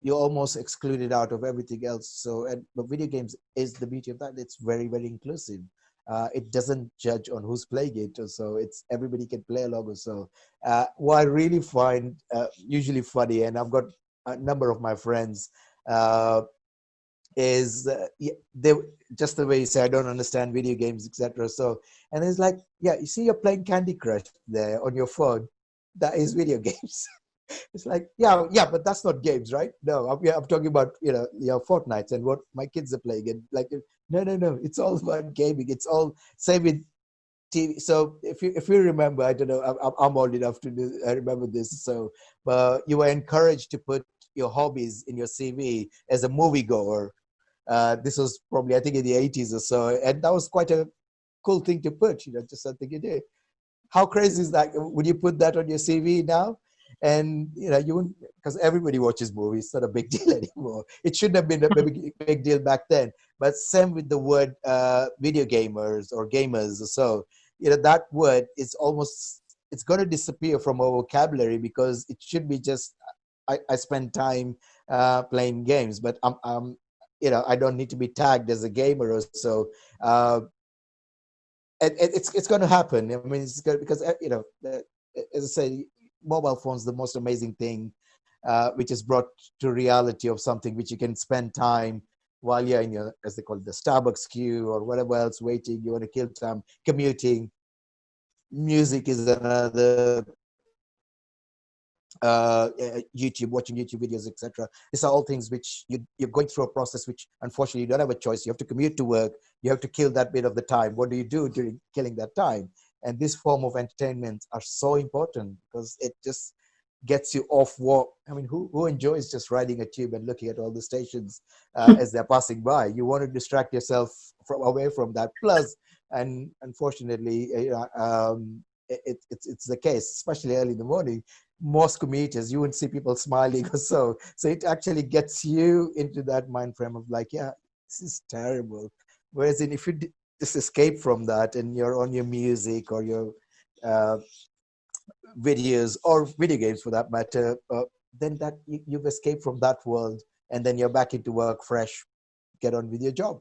you're almost excluded out of everything else. So, but video games is the beauty of that. It's very, very inclusive. It doesn't judge on who's playing it, or so it's everybody can play along. Or so, what I really find usually funny, and I've got a number of my friends. Is they just the way you say, I don't understand video games, etc. So, and it's like, yeah, you see, you're playing Candy Crush there on your phone. That is video games. It's like, yeah, but that's not games, right? No, I'm talking about, you know, your Fortnite and what my kids are playing. And like, no, it's all about gaming. It's all same with TV. So if you remember, I don't know, I'm old enough to do, I remember this. So, but you were encouraged to put your hobbies in your CV as a moviegoer. This was probably, I think, in the 80s or so, and that was quite a cool thing to put, you know, just something you did. How crazy is that? Would you put that on your CV now? And you know, you wouldn't, because everybody watches movies. It's not a big deal anymore. It shouldn't have been a big deal back then. But same with the word video gamers or gamers or so. You know, that word is almost, it's going to disappear from our vocabulary, because it should be just I spend time playing games, but I'm you know, I don't need to be tagged as a gamer or so. And it's going to happen. I mean, it's good because, you know, as I say, mobile phones, the most amazing thing, which is brought to reality of something which you can spend time while you're in your, as they call it, the Starbucks queue or whatever else, waiting. You want to kill time, commuting. Music is another. YouTube, watching YouTube videos, etc. These are all things which you're going through a process which, unfortunately, you don't have a choice. You have to commute to work. You have to kill that bit of the time. What do you do during killing that time? And this form of entertainment are so important, because it just gets you off work. I mean, who enjoys just riding a tube and looking at all the stations as they're passing by? You want to distract yourself away from that. Plus, and unfortunately, it's the case, especially early in the morning. Most commuters, you wouldn't see people smiling or so. So it actually gets you into that mind frame of like, yeah, this is terrible. Whereas if you just escape from that and you're on your music or your videos or video games for that matter, then that you've escaped from that world and then you're back into work fresh, get on with your job.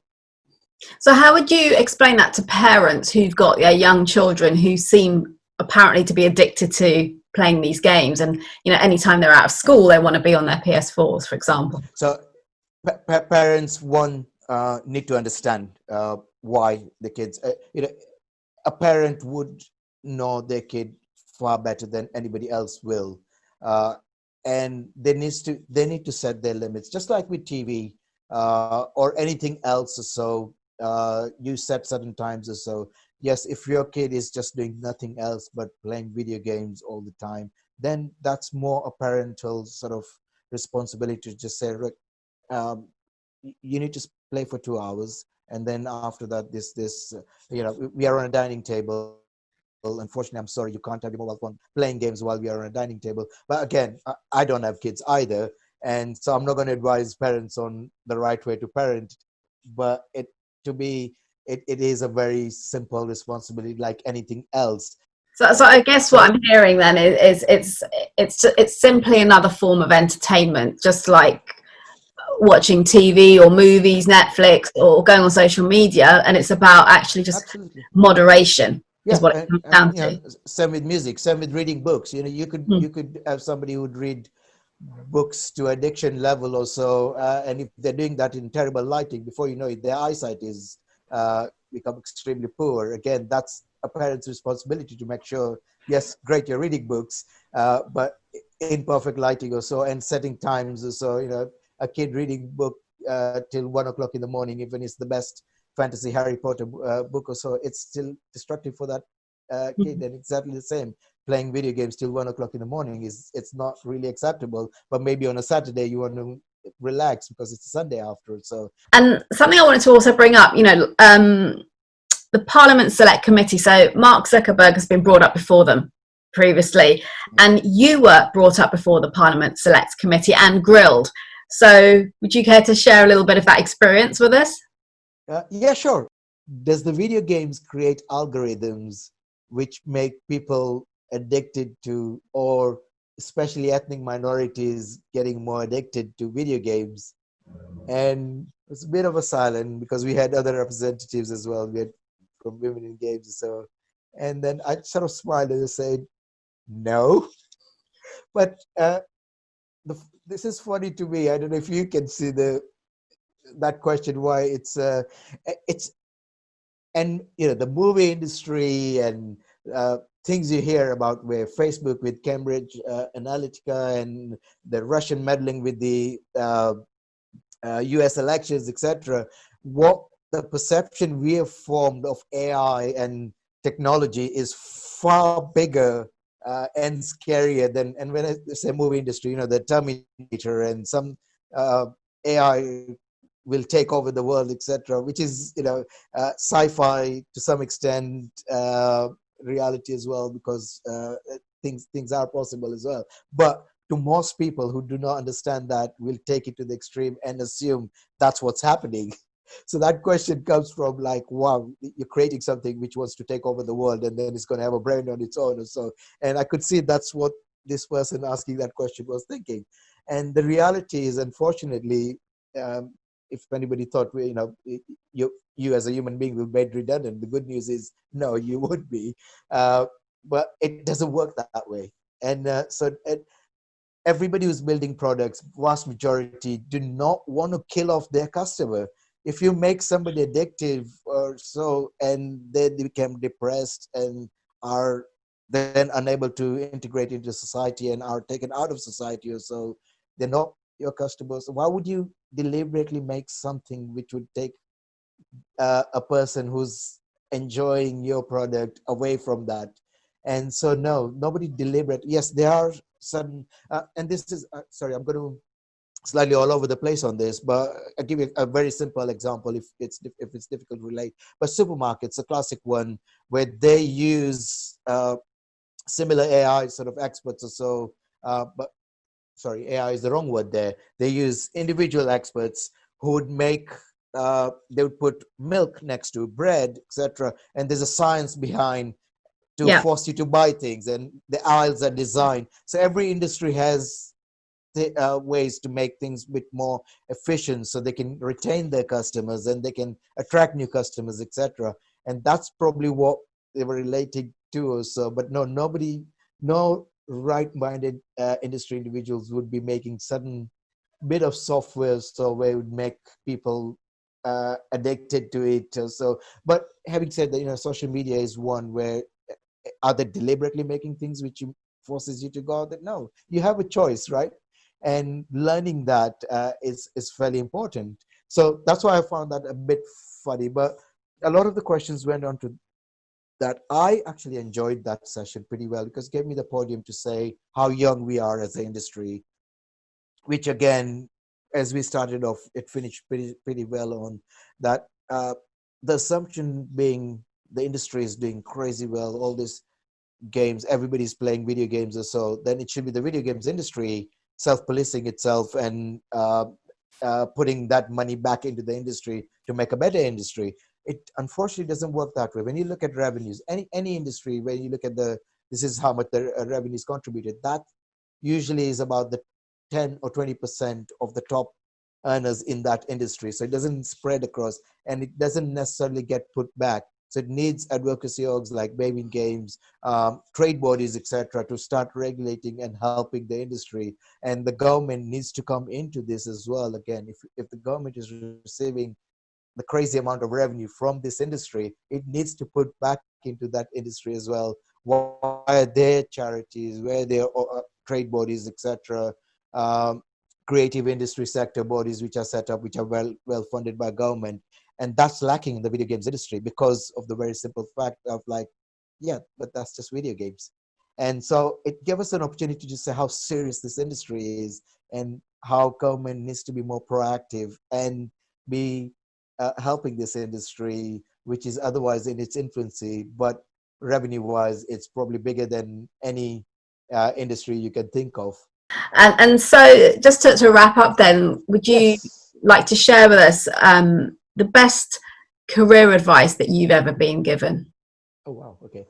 So how would you explain that to parents who've got their young children who seem apparently to be addicted to playing these games, and anytime they're out of school they want to be on their PS4s, for example? So parents need to understand why the kids a parent would know their kid far better than anybody else will, and they need to set their limits, just like with TV or anything else. Or so you set certain times or so. Yes, if your kid is just doing nothing else but playing video games all the time, then that's more a parental sort of responsibility to just say, look, you need to play for 2 hours, and then after that, we are on a dining table. Unfortunately, I'm sorry, you can't have your mobile phone playing games while we are on a dining table. But again, I don't have kids either, and so I'm not going to advise parents on the right way to parent. But it is a very simple responsibility, like anything else. So I guess what I'm hearing then is it's simply another form of entertainment, just like watching TV or movies, Netflix, or going on social media, and it's about actually just Absolutely. Moderation. Is what it comes down to. Same with music, same with reading books. You could have somebody who would read books to addiction level or so, and if they're doing that in terrible lighting, before you know it, their eyesight is become extremely poor. Again, that's a parent's responsibility to make sure, yes, great, you're reading books, but in perfect lighting or so, and setting times or so. A kid reading book till 1 o'clock in the morning, even it's the best fantasy Harry Potter book or so, it's still destructive for that kid. And exactly the same, playing video games till 1 o'clock in the morning it's not really acceptable. But maybe on a Saturday you want to relax because it's a Sunday afterwards. So, and something I wanted to also bring up, the Parliament Select Committee. So Mark Zuckerberg has been brought up before them previously, and you were brought up before the Parliament Select Committee and grilled. So would you care to share a little bit of that experience with us? Yeah, sure. Does the video games create algorithms which make people addicted to, or especially ethnic minorities getting more addicted to video games? And it's a bit of a silence because we had other representatives as well. We had from Women in Games. So, and then I sort of smiled and said, no. But this is funny to me. I don't know if you can see that question, why it's and the movie industry and things you hear about where Facebook with Cambridge Analytica and the Russian meddling with the US elections, etc. What the perception we have formed of AI and technology is far bigger and scarier than, and when I say movie industry, the Terminator and some AI will take over the world, etc., which is sci-fi to some extent, reality as well, because things are possible as well. But to most people who do not understand that, will take it to the extreme and assume that's what's happening. So that question comes from like, wow, you're creating something which wants to take over the world, and then it's going to have a brain on its own or so. And I could see that's what this person asking that question was thinking. And the reality is, unfortunately, if anybody thought you as a human being will be made redundant, the good news is no, you would be. But it doesn't work that way. And everybody who's building products, vast majority, do not want to kill off their customer. If you make somebody addictive or so, and they become depressed and are then unable to integrate into society and are taken out of society or so, they're not your customers. Why would you deliberately make something which would take a person who's enjoying your product away from that? And so, no, nobody deliberate. Yes, there are some, and this is, sorry, I'm going to slightly all over the place on this, but I'll give you a very simple example if it's difficult to relate. But supermarkets, a classic one, where they use similar AI sort of experts or so, but sorry, AI is the wrong word there. They use individual experts who would make, they would put milk next to bread, etc. And there's a science behind to force you to buy things, and the aisles are designed. So every industry has ways to make things a bit more efficient so they can retain their customers and they can attract new customers, etc. And that's probably what they were relating to us. So, but no right-minded industry individuals would be making sudden bit of software so where it would make people addicted to it. So, but having said that, social media is one where are they deliberately making things which forces you to go out? That no, you have a choice, right? And learning that is fairly important. So that's why I found that a bit funny. But a lot of the questions went on to that. I actually enjoyed that session pretty well because it gave me the podium to say how young we are as an industry, which again, as we started off, it finished pretty well on that. The assumption being the industry is doing crazy well, all these games, everybody's playing video games or so, then it should be the video games industry self-policing itself and putting that money back into the industry to make a better industry. It unfortunately doesn't work that way. When you look at revenues, any industry, when you look at this is how much the revenues contributed, that usually is about the 10 or 20% of the top earners in that industry. So it doesn't spread across and it doesn't necessarily get put back. So it needs advocacy orgs like BAME games, trade bodies, etc., to start regulating and helping the industry. And the government needs to come into this as well. Again, if the government is receiving the crazy amount of revenue from this industry, it needs to put back into that industry as well. Where their charities, where their trade bodies, etc., creative industry sector bodies which are set up, which are well funded by government. And that's lacking in the video games industry because of the very simple fact of like, yeah, but that's just video games. And so it gave us an opportunity to say how serious this industry is and how government needs to be more proactive and be helping this industry, which is otherwise in its infancy, but revenue-wise, it's probably bigger than any industry you can think of. And so just to wrap up then, would you Yes. like to share with us the best career advice that you've ever been given? Oh, wow. Okay.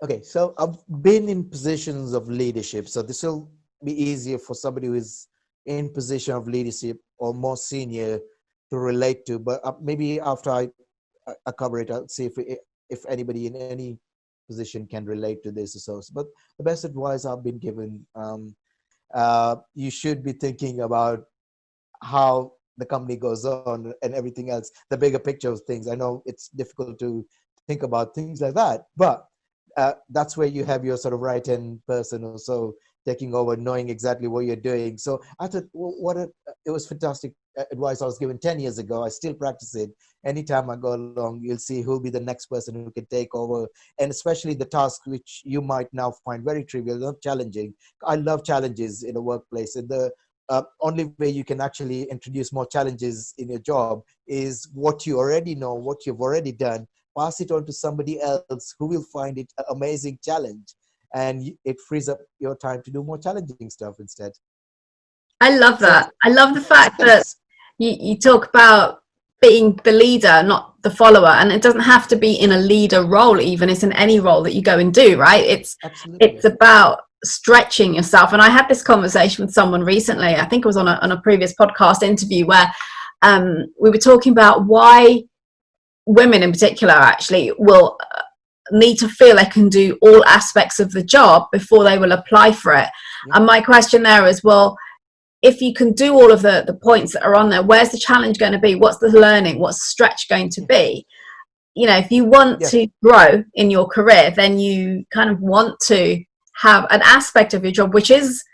Okay, so I've been in positions of leadership. So this will be easier for somebody who is in position of leadership or more senior to relate to. But maybe after I cover it, I'll see if anybody in any position can relate to this. So, but the best advice I've been given, you should be thinking about how the company goes on and everything else, the bigger picture of things. I know it's difficult to think about things like that, but that's where you have your sort of right-hand person or so taking over, knowing exactly what you're doing. So I thought, it was fantastic advice I was given 10 years ago. I still practice it. Anytime I go along, you'll see who'll be the next person who can take over. And especially the task which you might now find very trivial, not challenging. I love challenges in a workplace. And the only way you can actually introduce more challenges in your job is what you already know, what you've already done. Pass it on to somebody else who will find it an amazing challenge, and it frees up your time to do more challenging stuff instead. I love that. I love the fact that you talk about being the leader, not the follower, and it doesn't have to be in a leader role. Even it's in any role that you go and do, right? It's about stretching yourself. And I had this conversation with someone recently. I think it was on a previous podcast interview where we were talking about why women in particular actually will need to feel they can do all aspects of the job before they will apply for it. Yeah. And my question there is, well, if you can do all of the points that are on there, where's the challenge going to be? What's the learning? What's the stretch going to be? You know, if you want to grow in your career, then you kind of want to have an aspect of your job which is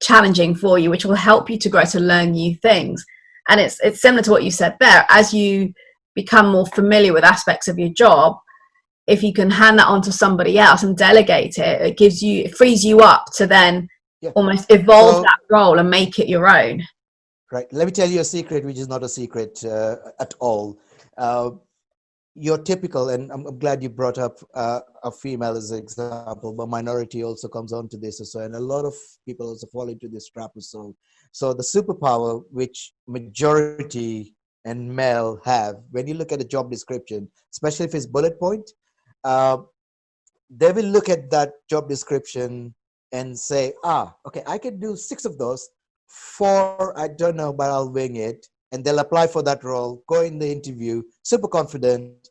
challenging for you, which will help you to grow, to learn new things. And it's similar to what you said there. As you become more familiar with aspects of your job, if you can hand that on to somebody else and delegate it, it frees you up to then almost evolve that role and make it your own. Right. Let me tell you a secret, which is not a secret at all. You're typical, and I'm glad you brought up a female as an example, but minority also comes onto this as well. And a lot of people also fall into this trap as well. So the superpower which majority and male have, when you look at a job description, especially if it's bullet point, they will look at that job description and say, okay, I can do 6 of those. 4, I don't know, but I'll wing it. And they'll apply for that role, go in the interview, super confident,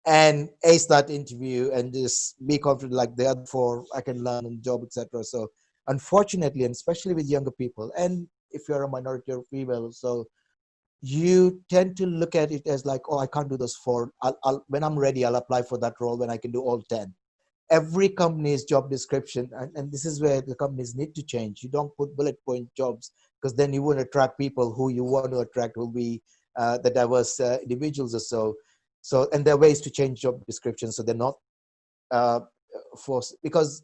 and ace that interview and just be confident like the other 4, I can learn on the job, etc. So unfortunately, and especially with younger people, and if you're a minority or female, so you tend to look at it as like, oh, I can't do those 4. When I'm ready, I'll apply for that role when I can do all 10. Every company's job description, and this is where the companies need to change. You don't put bullet point jobs, because then you won't attract people who you want to attract will be the diverse individuals or so. And there are ways to change job descriptions so they're not forced. Because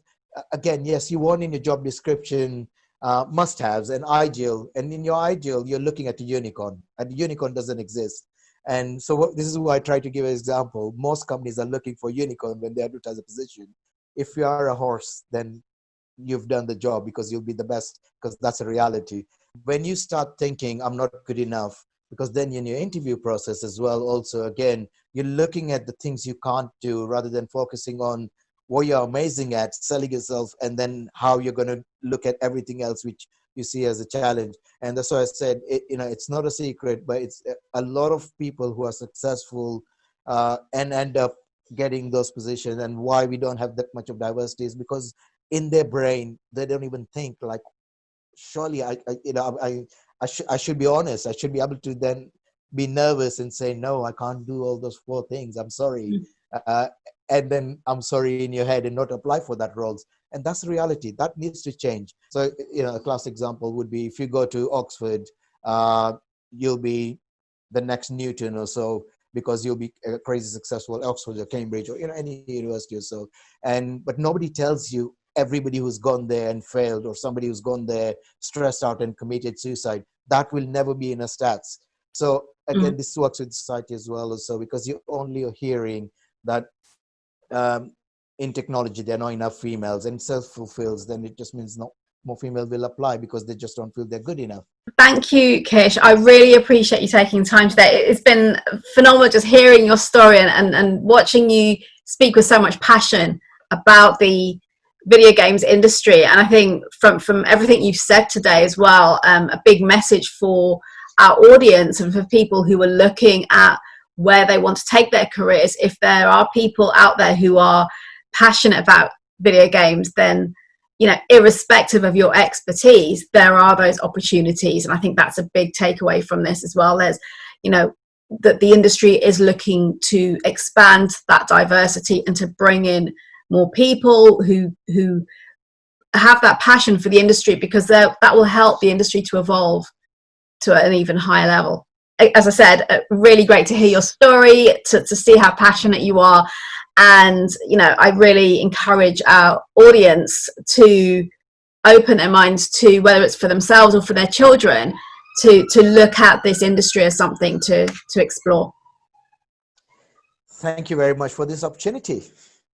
again, yes, you want in your job description must-haves and ideal, and in your ideal, you're looking at a unicorn, and the unicorn doesn't exist. And so this is why I try to give an example. Most companies are looking for unicorn when they advertise a position. If you are a horse, then you've done the job, because you'll be the best, because that's a reality. When you start thinking, I'm not good enough, because then in your interview process as well, also, again, you're looking at the things you can't do rather than focusing on what you're amazing at, selling yourself, and then how you're going to look at everything else, which you see as a challenge. And that's why I said, it's not a secret, but it's a lot of people who are successful and end up getting those positions. And why we don't have that much of diversity is because in their brain, they don't even think like, surely I should be honest. I should be able to then be nervous and say, no, I can't do all those 4 things. I'm sorry. And then I'm sorry in your head and not apply for that roles. And that's the reality. That needs to change. So, a classic example would be if you go to Oxford, you'll be the next Newton or so, because you'll be crazy successful at Oxford or Cambridge or any university or so. But nobody tells you everybody who's gone there and failed, or somebody who's gone there stressed out and committed suicide. That will never be in a stats. So again, this works with society as well also, because you're only hearing that in technology there are not enough females, and self-fulfills, then it just means no more females will apply because they just don't feel they're good enough. Thank you, Kish. I really appreciate you taking time today. It's been phenomenal just hearing your story and watching you speak with so much passion about the video games industry. And I think from everything you've said today as well, a big message for our audience and for people who are looking at where they want to take their careers. If there are people out there who are passionate about video games, then irrespective of your expertise, there are those opportunities. And I think that's a big takeaway from this as well. There's, that the industry is looking to expand that diversity and to bring in more people who have that passion for the industry, because that will help the industry to evolve to an even higher level. As I said, really great to hear your story, to see how passionate you are. And, I really encourage our audience to open their minds to, whether it's for themselves or for their children, to look at this industry as something to explore. Thank you very much for this opportunity.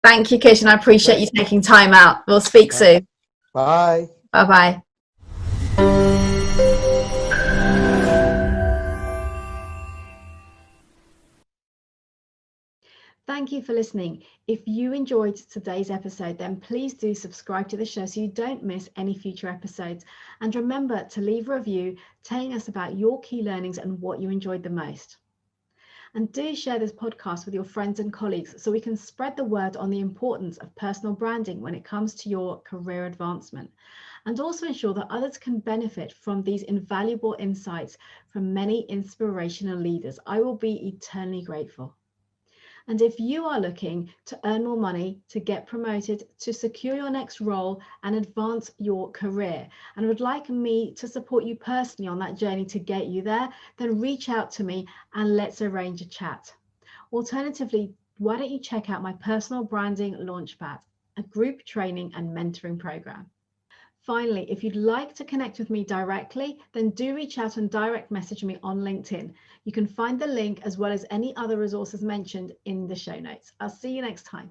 Thank you, Kish, and I appreciate you taking time out. We'll speak soon. Bye. Bye-bye. Thank you for listening. If you enjoyed today's episode, then please do subscribe to the show so you don't miss any future episodes. And remember to leave a review telling us about your key learnings and what you enjoyed the most. And do share this podcast with your friends and colleagues so we can spread the word on the importance of personal branding when it comes to your career advancement. And also ensure that others can benefit from these invaluable insights from many inspirational leaders. I will be eternally grateful. And if you are looking to earn more money, to get promoted, to secure your next role and advance your career, and would like me to support you personally on that journey to get you there, then reach out to me and let's arrange a chat. Alternatively, why don't you check out my personal branding launchpad, a group training and mentoring program. Finally, if you'd like to connect with me directly, then do reach out and direct message me on LinkedIn. You can find the link as well as any other resources mentioned in the show notes. I'll see you next time.